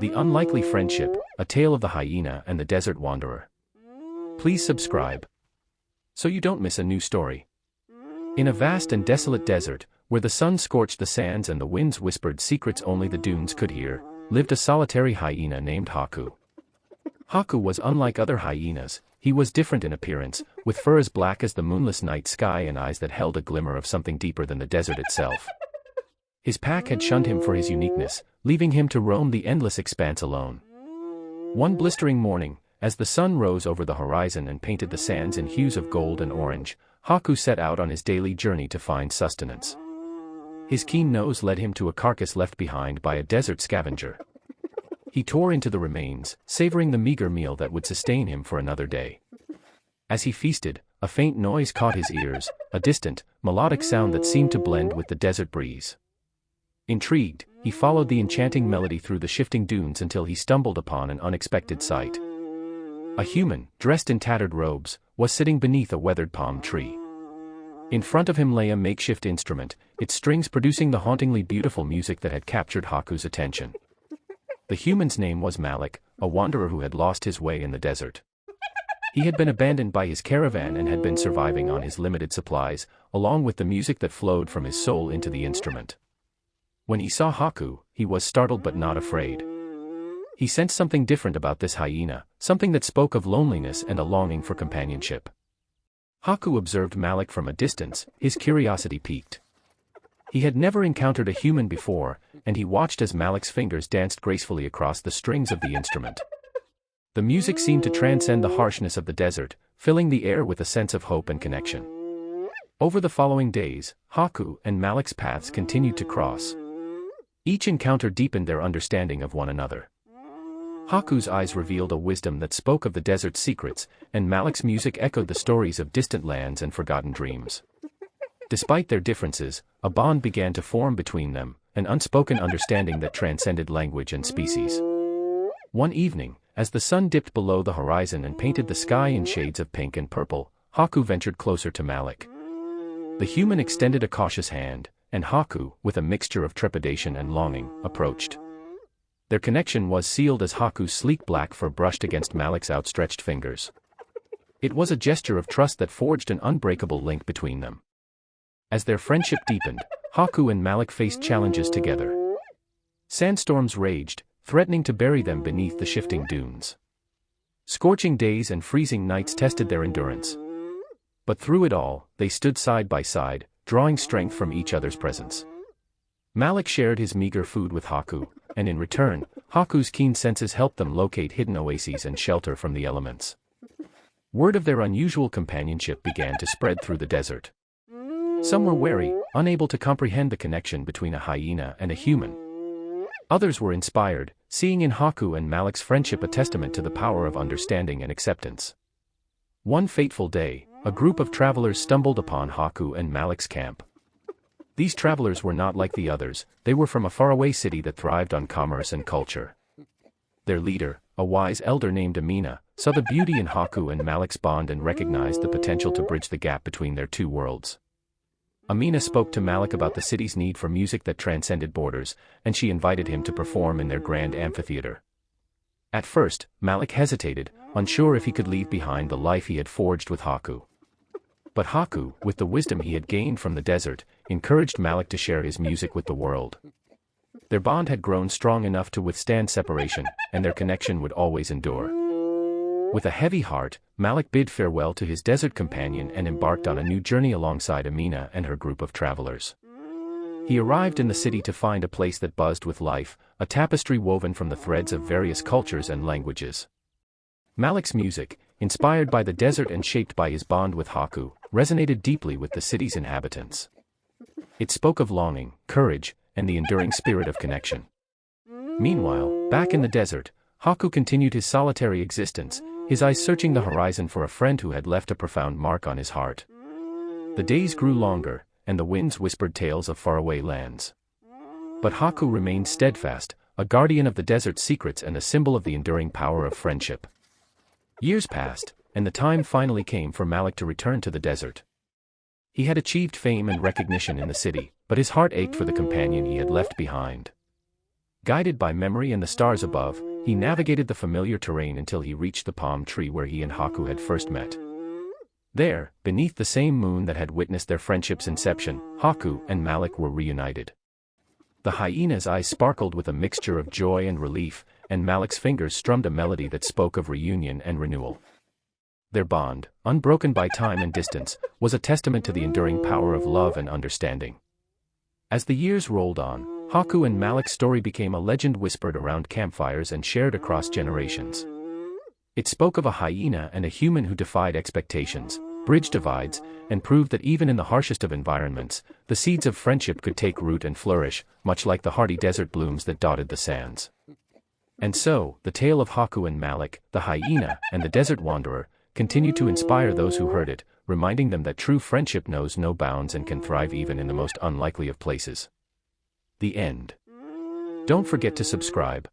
The Unlikely Friendship, A Tale of the Hyena and the Desert Wanderer. Please subscribe so you don't miss a new story. In a vast and desolate desert, where the sun scorched the sands and the winds whispered secrets only the dunes could hear, lived a solitary hyena named Haku. Haku was unlike other hyenas. He was different in appearance, with fur as black as the moonless night sky and eyes that held a glimmer of something deeper than the desert itself. His pack had shunned him for his uniqueness, leaving him to roam the endless expanse alone. One blistering morning, as the sun rose over the horizon and painted the sands in hues of gold and orange, Haku set out on his daily journey to find sustenance. His keen nose led him to a carcass left behind by a desert scavenger. He tore into the remains, savoring the meager meal that would sustain him for another day. As he feasted, a faint noise caught his ears, a distant, melodic sound that seemed to blend with the desert breeze. Intrigued, he followed the enchanting melody through the shifting dunes until he stumbled upon an unexpected sight. A human, dressed in tattered robes, was sitting beneath a weathered palm tree. In front of him lay a makeshift instrument, its strings producing the hauntingly beautiful music that had captured Haku's attention. The human's name was Malik, a wanderer who had lost his way in the desert. He had been abandoned by his caravan and had been surviving on his limited supplies, along with the music that flowed from his soul into the instrument. When he saw Haku, he was startled but not afraid. He sensed something different about this hyena, something that spoke of loneliness and a longing for companionship. Haku observed Malik from a distance, his curiosity piqued. He had never encountered a human before, and he watched as Malik's fingers danced gracefully across the strings of the instrument. The music seemed to transcend the harshness of the desert, filling the air with a sense of hope and connection. Over the following days, Haku and Malik's paths continued to cross. Each encounter deepened their understanding of one another. Haku's eyes revealed a wisdom that spoke of the desert's secrets, and Malik's music echoed the stories of distant lands and forgotten dreams. Despite their differences, a bond began to form between them, an unspoken understanding that transcended language and species. One evening, as the sun dipped below the horizon and painted the sky in shades of pink and purple, Haku ventured closer to Malik. The human extended a cautious hand, and Haku, with a mixture of trepidation and longing, approached. Their connection was sealed as Haku's sleek black fur brushed against Malik's outstretched fingers. It was a gesture of trust that forged an unbreakable link between them. As their friendship deepened, Haku and Malik faced challenges together. Sandstorms raged, threatening to bury them beneath the shifting dunes. Scorching days and freezing nights tested their endurance. But through it all, they stood side by side, drawing strength from each other's presence. Malik shared his meager food with Haku, and in return, Haku's keen senses helped them locate hidden oases and shelter from the elements. Word of their unusual companionship began to spread through the desert. Some were wary, unable to comprehend the connection between a hyena and a human. Others were inspired, seeing in Haku and Malik's friendship a testament to the power of understanding and acceptance. One fateful day, a group of travelers stumbled upon Haku and Malik's camp. These travelers were not like the others, they were from a faraway city that thrived on commerce and culture. Their leader, a wise elder named Amina, saw the beauty in Haku and Malik's bond and recognized the potential to bridge the gap between their two worlds. Amina spoke to Malik about the city's need for music that transcended borders, and she invited him to perform in their grand amphitheater. At first, Malik hesitated, unsure if he could leave behind the life he had forged with Haku. But Haku, with the wisdom he had gained from the desert, encouraged Malik to share his music with the world. Their bond had grown strong enough to withstand separation, and their connection would always endure. With a heavy heart, Malik bid farewell to his desert companion and embarked on a new journey alongside Amina and her group of travelers. He arrived in the city to find a place that buzzed with life, a tapestry woven from the threads of various cultures and languages. Malik's music, inspired by the desert and shaped by his bond with Haku, resonated deeply with the city's inhabitants. It spoke of longing, courage, and the enduring spirit of connection. Meanwhile, back in the desert, Haku continued his solitary existence, his eyes searching the horizon for a friend who had left a profound mark on his heart. The days grew longer, and the winds whispered tales of faraway lands. But Haku remained steadfast, a guardian of the desert's secrets and a symbol of the enduring power of friendship. Years passed, and the time finally came for Malik to return to the desert. He had achieved fame and recognition in the city, but his heart ached for the companion he had left behind. Guided by memory and the stars above, he navigated the familiar terrain until he reached the palm tree where he and Haku had first met. There, beneath the same moon that had witnessed their friendship's inception, Haku and Malik were reunited. The hyena's eyes sparkled with a mixture of joy and relief, and Malik's fingers strummed a melody that spoke of reunion and renewal. Their bond, unbroken by time and distance, was a testament to the enduring power of love and understanding. As the years rolled on, Haku and Malik's story became a legend whispered around campfires and shared across generations. It spoke of a hyena and a human who defied expectations, bridged divides, and proved that even in the harshest of environments, the seeds of friendship could take root and flourish, much like the hardy desert blooms that dotted the sands. And so, the tale of Haku and Malik, the hyena and the desert wanderer, continued to inspire those who heard it, reminding them that true friendship knows no bounds and can thrive even in the most unlikely of places. The end. Don't forget to subscribe.